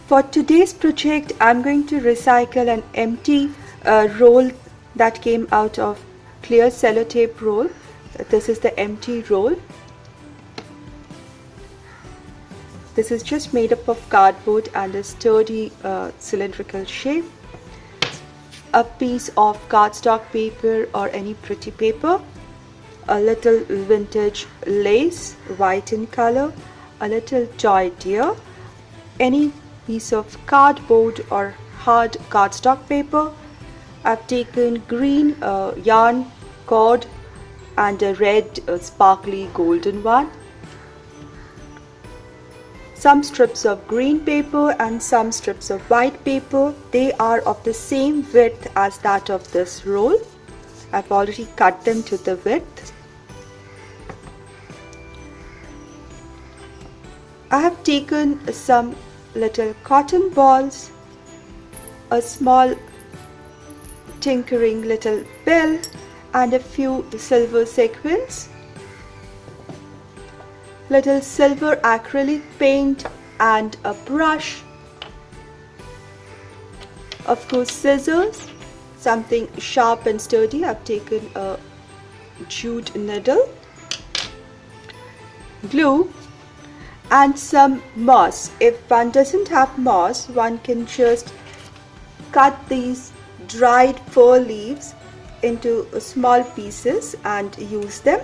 For today's project, I'm going to recycle an empty roll that came out of clear sellotape roll. This is the empty roll. This is just made up of cardboard and a sturdy cylindrical shape. A piece of cardstock paper or any pretty paper, a little vintage lace, white in color, a little toy deer, any piece of cardboard or hard cardstock paper. I've taken green yarn cord and a red sparkly golden one. Some strips of green paper and some strips of white paper. They are of the same width as that of this roll. I've already cut them to the width. I have taken some little cotton balls, a small tinkering little bell and a few silver sequins, little silver acrylic paint and a brush, of course scissors, something sharp and sturdy. I've taken a jute needle, glue and some moss. If one doesn't have moss, one can just cut these dried fir leaves into small pieces and use them.